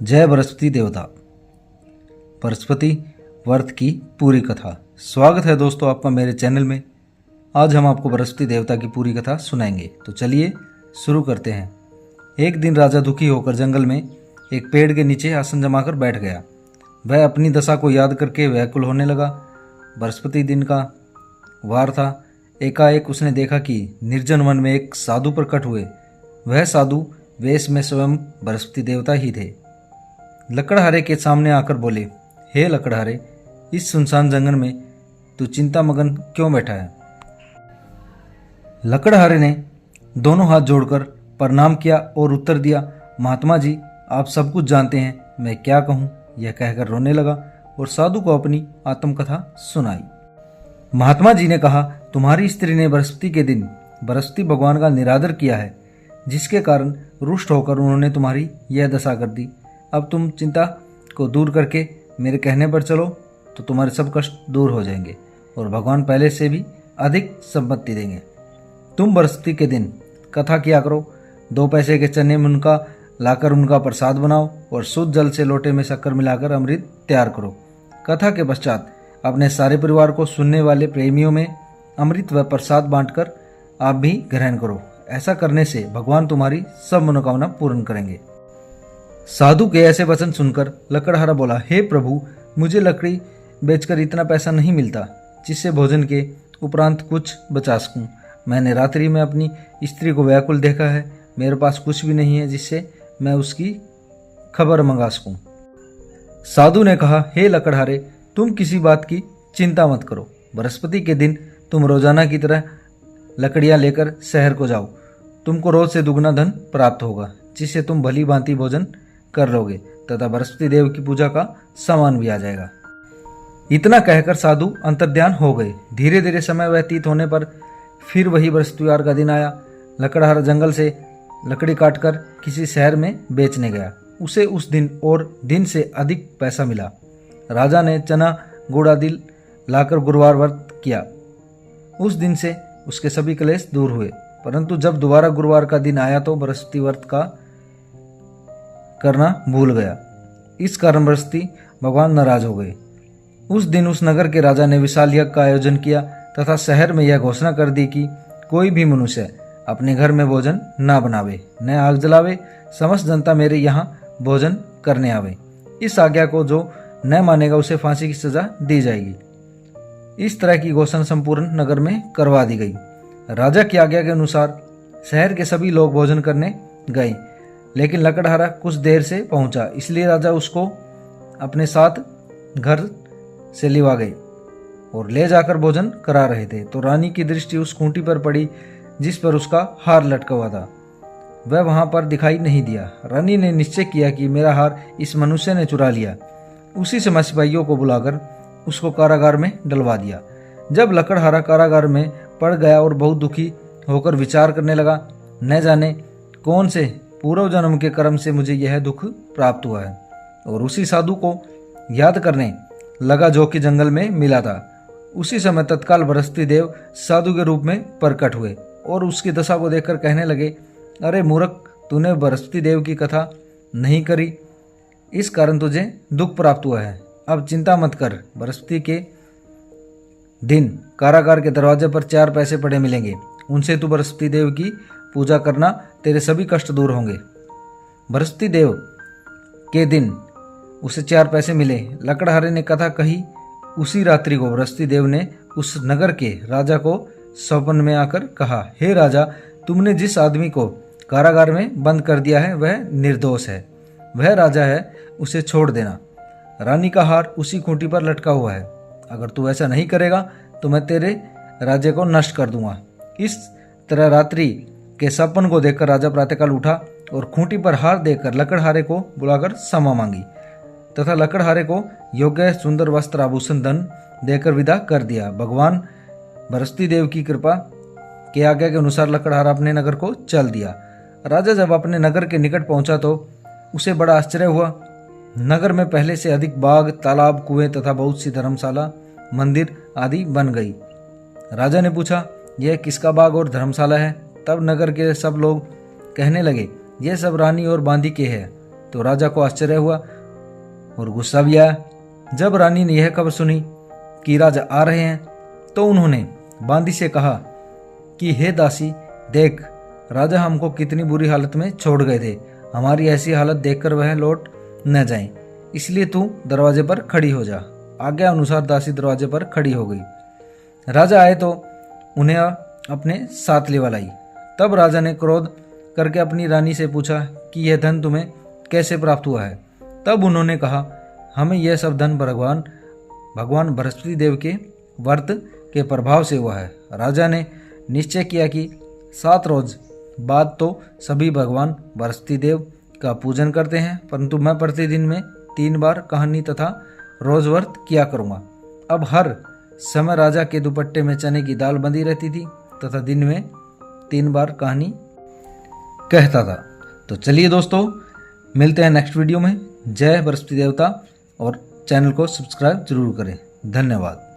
जय बृहस्पति देवता। बृहस्पति व्रत की पूरी कथा। स्वागत है दोस्तों आपका मेरे चैनल में। आज हम आपको बृहस्पति देवता की पूरी कथा सुनाएंगे, तो चलिए शुरू करते हैं। एक दिन राजा दुखी होकर जंगल में एक पेड़ के नीचे आसन जमाकर बैठ गया। वह अपनी दशा को याद करके व्याकुल होने लगा। बृहस्पति दिन का वार था। एकाएक उसने देखा कि निर्जन वन में एक साधु प्रकट हुए। वह साधु वेश में स्वयं बृहस्पति देवता ही थे। लकड़हारे के सामने आकर बोले, हे लकड़हारे, इस सुनसान जंगल में तू चिंता मगन क्यों बैठा है? लकड़हारे ने दोनों हाथ जोड़कर प्रणाम किया और उत्तर दिया, महात्मा जी, आप सब कुछ जानते हैं, मैं क्या कहूँ? यह कहकर रोने लगा और साधु को अपनी आत्मकथा सुनाई। महात्मा जी ने कहा, तुम्हारी स्त्री ने बृहस्पति के दिन बृहस्पति भगवान का निरादर किया है, जिसके कारण रुष्ट होकर उन्होंने तुम्हारी यह दशा कर दी। अब तुम चिंता को दूर करके मेरे कहने पर चलो तो तुम्हारे सब कष्ट दूर हो जाएंगे और भगवान पहले से भी अधिक संपत्ति देंगे। तुम बृहस्पति के दिन कथा किया करो। 2 पैसे के चने में उनका लाकर उनका प्रसाद बनाओ और शुद्ध जल से लोटे में शक्कर मिलाकर अमृत तैयार करो। कथा के पश्चात अपने सारे परिवार को सुनने वाले प्रेमियों में अमृत व प्रसाद बांटकर आप भी ग्रहण करो। ऐसा करने से भगवान तुम्हारी सब मनोकामना पूर्ण करेंगे। साधु के ऐसे वचन सुनकर लकड़हारा बोला, हे प्रभु, मुझे लकड़ी बेचकर इतना पैसा नहीं मिलता जिससे भोजन के उपरांत कुछ बचा सकूं। मैंने रात्रि में अपनी स्त्री को व्याकुल देखा है। मेरे पास कुछ भी नहीं है जिससे मैं उसकी खबर मंगा सकूं। साधु ने कहा, हे लकड़हारे, तुम किसी बात की चिंता मत करो। बृहस्पति के दिन तुम रोजाना की तरह लकड़ियां लेकर शहर को जाओ। तुमको रोज से दुगना धन प्राप्त होगा, जिससे तुम भली भांति भोजन कर लोगे तथा बृहस्पति देव की पूजा का सामान भी आ जाएगा। इतना कहकर साधु अंतर्ध्यान हो गए। धीरे धीरे समय व्यतीत होने पर फिर वही बृहस्पतिवार का दिन आया। लकड़हारा जंगल से लकड़ी काटकर किसी शहर में बेचने गया। उसे उस दिन और दिन से अधिक पैसा मिला। राजा ने चना गुड़ आदि लाकर गुरुवार व्रत किया। उस दिन से उसके सभी क्लेश दूर हुए। परंतु जब दोबारा गुरुवार का दिन आया तो बृहस्पति व्रत का करना भूल गया। इस कारण बृहस्पति भगवान नाराज हो गए। उस दिन उस नगर के राजा ने विशाल यज्ञ का आयोजन किया तथा शहर में यह घोषणा कर दी कि कोई भी मनुष्य अपने घर में भोजन न बनावे, न आग जलावे। समस्त जनता मेरे यहाँ भोजन करने आवे। इस आज्ञा को जो न मानेगा उसे फांसी की सजा दी जाएगी। इस तरह की घोषणा संपूर्ण नगर में करवा दी गई। राजा की आज्ञा के अनुसार शहर के सभी लोग भोजन करने गए, लेकिन लकड़हारा कुछ देर से पहुंचा, इसलिए राजा उसको अपने साथ घर से लिवा गए और ले जाकर भोजन करा रहे थे तो रानी की दृष्टि उस खूंटी पर पड़ी जिस पर उसका हार लटका हुआ था। वह वहां पर दिखाई नहीं दिया। रानी ने निश्चय किया कि मेरा हार इस मनुष्य ने चुरा लिया। उसी समय सिपाहियों को बुलाकर उसको कारागार में डलवा दिया। जब लकड़हारा कारागार में पड़ गया और बहुत दुखी होकर विचार करने लगा, न जाने कौन से पूर्व जन्म के कर्म से मुझे यह दुख प्राप्त हुआ है, और उसी साधु को याद करने लगा जो कि जंगल में मिला था। उसी समय तत्काल बृहस्पति देव साधु के रूप में प्रकट हुए और उसकी दशा को देखकर कहने लगे, अरे मूर्ख, तूने बृहस्पति देव की कथा नहीं करी, इस कारण तुझे दुख प्राप्त हुआ है। अब चिंता मत कर। बृहस्पति के दिन कारागार के दरवाजे पर 4 पैसे पड़े मिलेंगे। उनसे तू बृहस्पति देव की पूजा करना, तेरे सभी कष्ट दूर होंगे। बृहस्पति देव के दिन उसे 4 पैसे मिले। लकड़हारे ने कथा कही। उसी रात्रि को बृहस्पति देव ने उस नगर के राजा को स्वप्न में आकर कहा, हे राजा, तुमने जिस आदमी को कारागार में बंद कर दिया है वह निर्दोष है। वह राजा है, उसे छोड़ देना। रानी का हार उसी खूंटी पर लटका हुआ है। अगर तू ऐसा नहीं करेगा तो मैं तेरे राज्य को नष्ट कर दूंगा। इस तरह रात्रि के सपन को देखकर राजा प्रातःकाल उठा और खूंटी पर हार देकर लकड़हारे को बुलाकर क्षमा मांगी तथा लकड़हारे को योग्य सुंदर वस्त्र आभूषण धन देकर विदा कर दिया। भगवान बृहस्पति देव की कृपा के आज्ञा के अनुसार लकड़हारा अपने नगर को चल दिया। राजा जब अपने नगर के निकट पहुंचा तो उसे बड़ा आश्चर्य हुआ। नगर में पहले से अधिक बाग, तालाब, कुएं तथा बहुत सी धर्मशाला, मंदिर आदि बन गई। राजा ने पूछा, यह किसका बाग और धर्मशाला है? तब नगर के सब लोग कहने लगे, यह सब रानी और बांदी के हैं। तो राजा को आश्चर्य हुआ और गुस्सा भी आया। जब रानी ने यह खबर सुनी कि राजा आ रहे हैं तो उन्होंने बांदी से कहा कि हे दासी, देख राजा हमको कितनी बुरी हालत में छोड़ गए थे। हमारी ऐसी हालत देखकर वह लौट न जाएं, इसलिए तू दरवाजे पर खड़ी हो जा। आज्ञा अनुसार दासी दरवाजे पर खड़ी हो गई। राजा आए तो उन्हें अपने साथ लेवा लाई। तब राजा ने क्रोध करके अपनी रानी से पूछा कि यह धन तुम्हें कैसे प्राप्त हुआ है। तब उन्होंने कहा, हमें यह सब धन भगवान बृहस्पति देव के व्रत के प्रभाव से हुआ है। राजा ने निश्चय किया कि 7 रोज बाद तो सभी भगवान बृहस्पति देव का पूजन करते हैं, परंतु मैं प्रतिदिन में 3 बार कहानी तथा रोज व्रत किया करूँगा। अब हर समय राजा के दुपट्टे में चने की दाल बंधी रहती थी तथा दिन में 3 बार कहानी कहता था। तो चलिए दोस्तों, मिलते हैं नेक्स्ट वीडियो में। जय बृहस्पति देवता, और चैनल को सब्सक्राइब जरूर करें। धन्यवाद।